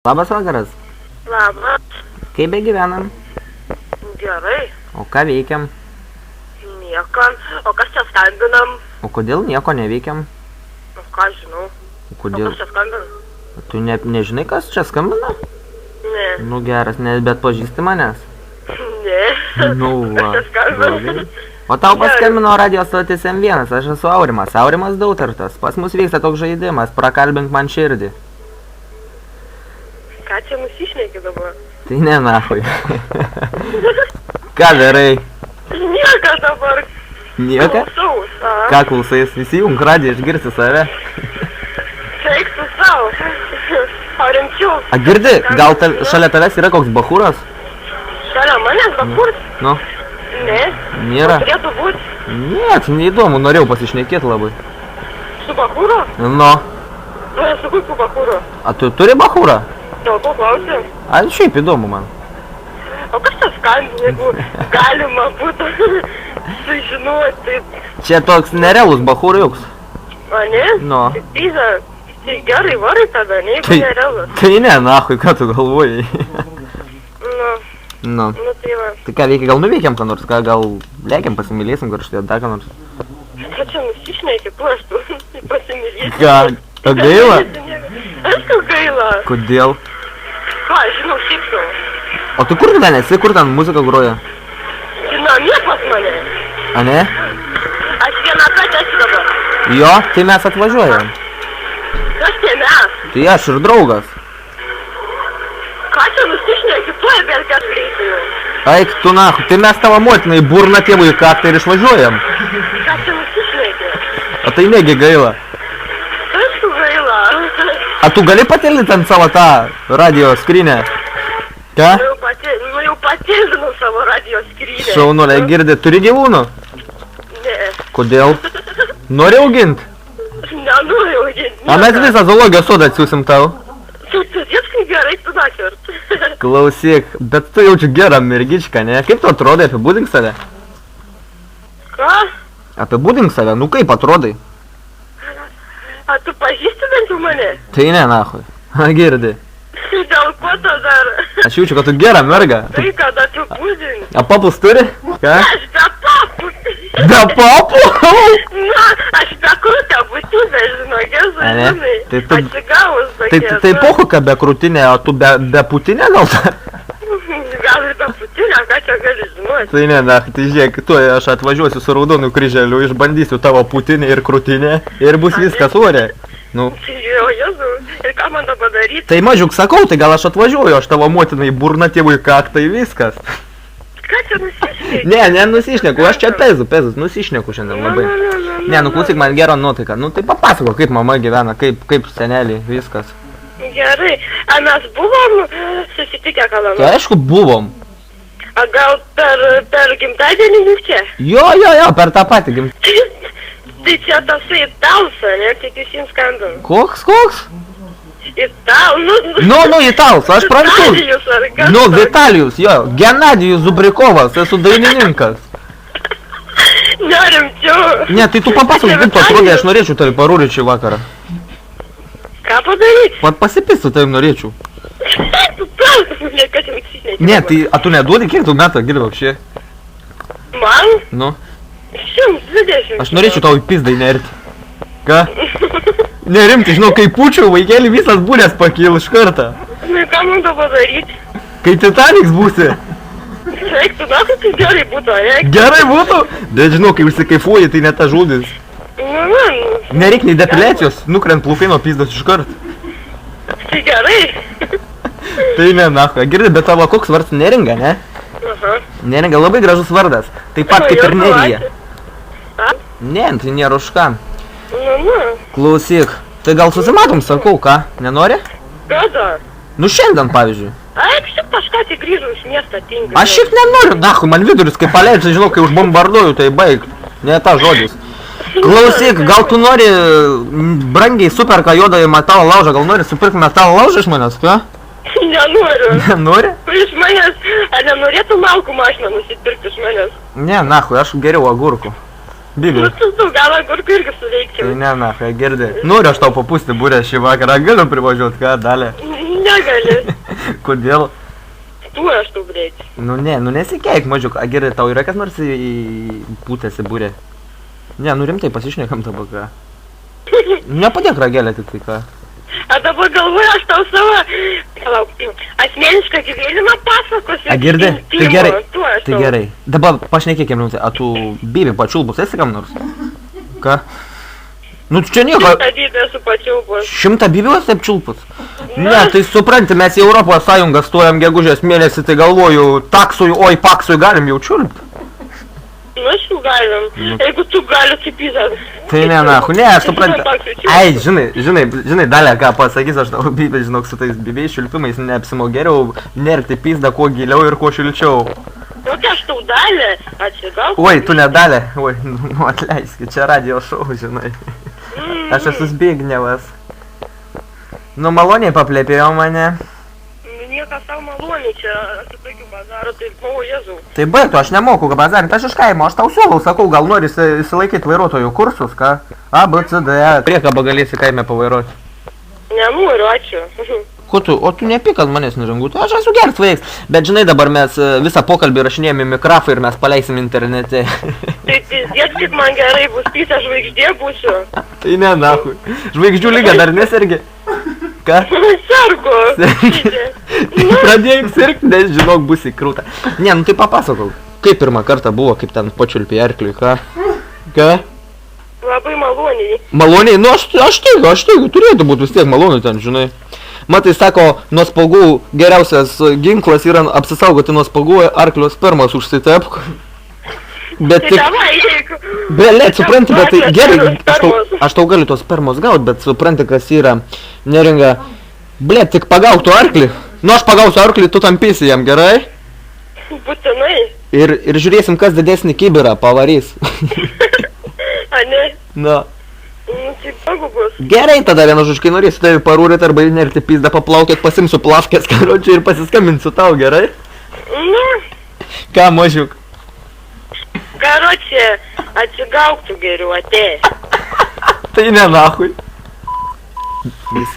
Labas vakaras. Labas. Kaip begyvenam? Gerai. O ką veikiam? Nieko. O kas čia skambinam? O kodėl nieko neveikiam? O ką žinau. O O kodėl? kas čia skambina? Tu nežinai, kas čia skambina? Ne. Nu geras, bet pažįsti manęs. Ne. Nu va. Kas čia skambina? blogai. O tau paskambino radio stotis M1, aš esu Aurimas. Aurimas Dautartas. Pas mus vyksta toks žaidimas, prakalbink man širdį. Ką čia nusišneki dabar? Tai ne nahui. Ką darai? Nieko dabar. Nieko? Klausaus. Ką klausais? Įsijunk radiją, išgirsti save. Eik su savo. O rimčiau. A girdi, gal šalia tavęs yra koks bachūras? Šalia manęs bakurs? Nu, Ne. nėra. Turėtų būti. Ne, tai neįdomu, norėjau pasišnekėti labai. Su bakūru? Nu, Nu, su kokiu bakūru? a tu turi bachūrą? Dėl ko klausi? A šiaip įdomu man. O kas čia skambina, jeigu galima būtų sužinoti? Čia toks nerealus bachūriuks. O ne? Nu. Tai gerai varai tada, ne, jeigu nerealus. Tai ne, nahui, ką tu galvojai? Nu, Nu tai va. tai ką veikia, gal nuveikiam ką nors, ką gal lėkiam, pasimylėsim kažkaip, dar ką nors. Ką čia nusišneki, tu aš tu pasimylėsi. Ką gaila? Aišku gaila. Kodėl? Ką, žinau, šiaip jau. O tu kur ten esi, kur ten muzika groja? Tai namie pas mane. A ne? Aš vieną kartą esu dabar. Jo, tai mes atvažiuojam. Kas tai mes? Tai aš ir draugas. Ką čia nusišneki, tu ebelkės greitai jau. Eik tu nahu, tai mes tavo motinai burna tėvui į kaktą ir išvažiuojam. Ką čia nusišneki? O tai negi gaila. Aišku gaila. A tu gali patildyt ant savo tą radio skrinę? Ką? Nu jau patildinau savo radio skrynę. Šaunulė, girdi, turi gyvūnų? Ne. Kodėl? Nori augint? Nenoriu auginti. A mes visą zoologijos sodą atsiūsim tau. Tu dirbskai gerai, tu nakart. Klausyk, bet tu jaučiu gerą mergičką, ne? Kaip tu atrodai, apibūdink save? Ką? Apibūdink save, nu kaip atrodai? A tu pažįsti bent jau mane? Tai ne, nahui. A girdi. Dėl ko to dar? Aš jaučiu, kad tu gera merga. Tai kada tu būdink? A papus turi? Ką? Aš be papų. Be papų? Na, aš be krūtę būtybę, žinok, esu, A ne? žinai. Tai tu- Atsigavus Tai, tokia. tai pohu, kad be krūtinė, o tu be putinė gal ta? Gal ir be putinę, ką čia gali žinoti? Tai ne, na, tai žiūrėk, tu aš atvažiuosiu su raudonu kryželiu, išbandysiu tavo putinę ir krūtinę ir bus viskas ore. Nu, Jo, Jėzau, ir ką man dabar daryti? tai mažiuk sakau, tai gal aš atvažiuoju, aš tavo motinai burna tėvui kaktą į viskas. Ką čia nusišneki? Ne, nusišneku, aš čia pezus, nusišneku šiandien labai. Ne, nu klausyk, man gera nuotaika, nu tai papasako, kaip mama gyvena, kaip seneliai, viskas. Gerai, a mes buvom susitikę kada Tai nors? aišku, buvom. A gal per gimtadienį juk čia? Jo, per tą patį Tai čia tasai italas, ne, tik jūs jums skambinu. Koks? Nu, Italas, aš prancūzas. Vitalijus ar kas? Nu, Vitalijus, jo, Genadijus Zubrikovas, esu dainininkas. Nerimčiau. Ne, tai tu papasakok, kaip tu atrodai, aš norėčiau tave parūryti šį vakarą. Ką padaryti? Pat pasipis su tavim norėčiau. Tu prastas, niekas jums įsinėkė. Ne, tai, a tu neduodi, kiek tu metų girdau šie? Man? Nu, 120. aš norėčiau tau į pizdą įnerti. Ką? Nerimti, žinau, kai pučiau, vaikėlį visas būrės pakyl iš kartą. Nu, ką man dabar daryti? Kai Titaniks būsi. Eik, tu na, tai gerai būtų, eik. Gerai būtų. Bet žinau, kai užsikaifuoji, tai ne ta žodis. Nu. Nereik nei depiliacijos, nukrent plaukai nuo pizdos iš karto. Tai gerai. Tai ne, nahu, girdi, bet tavo koks vardas Neringa, ne? Aha. Neringa labai gražus vardas. Taip pat kaip ir Nerija. A? Ne, tai nėra už ką. Nu. Klausyk, tai gal susimatom, sakau, ką? Nenori? Kada? Nu šiandien, pavyzdžiui. Eik, šiaip kažką tik grįžau iš miesto tingiu. Aš šiaip nenoriu, nahu, man viduris, kai paleidžia, žinau, kai užbombarduoju, tai baig. Ne ta žodis. Klausyk, gal tu nori brangiai superka juodąjį metalo laužą, gal nori supirkti metalo laužą iš manęs, ką? Nenoriu. Nori? Iš manęs, ar nenorėtų malkų mašiną nusipirkti iš manęs? Ne, nahu, aš geriau agurkų. Bibi. Nu, tu gal agurkų irgi suveikčiau. Tai ne, nahu, girdi. Noriu aš tau papūsti būrę šį vakarą, galiu privažiuoti, ką, dalė? negali. Kodėl? Tu aš tu, blėt. Nu nesikeik, mažiuk. A gerai, tau yra kas nors į pūtėsi būrė? Ne, nu rimtai pasišnekam dabar ką. Nepadėk ragelę tik tai ką. A dabar galvoju, aš tau savo asmenišką gyvenimą pasakosiu. A girdi? Tai gerai. Tu aš Tai tau. gerai. Dabar pašnekėkim rimtai. A tu bibi pačiulbus esi kam nors? Ką? Nu čia nieko. Tą dydį esu pačiulpus. 100 bibių esi apčiulpus? Ne, tai supranti, mes į Europos Sąjungą stojam gegužės mėnesį, tai galvoju, taksui, oi, paksui galim jau čiulpti. Nu, aš jau galim. Jeigu tu gali, tai pizą. Tai ne, nahu, ne, aš suprantu. Ai, žinai, dalė, ką pasakys, aš tau bibė, žinok, su tais bibiais šilpimais neapsimo geriau nerti pizdą kuo giliau ir kuo šilčiau. Nu, tai aš tau dalė, atsigauk. Oi, tu nedalė, oi, nu atleiskit, čia radio šou, žinai. Aš esu Zbignevas. Nu, maloniai paplėpėjo mane. Niekas savo maloniai čia, su tokiu bazaru, tai buvau Jėzau. Tai baigtų, aš nemoku bazarinti, aš iš kaimo, aš tau siūlau, sakau, gal nori įsilaikyti vairuotojų kursus, ką? A, B, C, D, E. Priekabą galėsi kaime pavairuoti. Nenoriu, ačiū. Ko tu, o tu nepyk, kad manęs nežangūtų, aš esu geras vaiks, bet žinai, dabar mes visą pokalbį rašinėjame į mikrofą ir mes paleisim internete. Tai dėt, kaip man gerai bus, pisa žvaigždė būsiu. Tai ne, nahui, žvaigždžių lyga dar nesergi. Ką? Sergu. Pradėjai sirgti, nes žinok, bus įkrūta. Ne, nu tai papasakau, kaip pirmą kartą buvo, kaip ten pačiulpė arkliui, ką? Ką? Labai maloniai. Maloniai, nu aš teigiu, turėtų būti vis tiek maloniai ten, žinai. Matai, sako, nuo spagų geriausias ginklas yra apsisaugoti nuo spagų, arklio spermas užsitepk. Bet Tai tik... davai, jeigu... Belėt, supranti, bet tai gerai, aš tau galiu tos spermos gaut, bet supranti, kas yra neringa. Blėt, tik pagauk tu arklį. Nu aš pagausiu arklį, tu tampysi jam, gerai? Būtinai. Ir žiūrėsim, kas didesnį kibirą pavarys. A ne? Na. Nu, tai pagu bus. Gerai, tada vienu žuškai norėsiu tavi parūrėti arba įnerti pizdą paplaukėt, pasimsiu plavkės karočių ir pasiskambinsiu tau, gerai? Nu, Ką, mažiuk? karočią, atsigauk tu geriau, atėjai. Tai ne, nahui.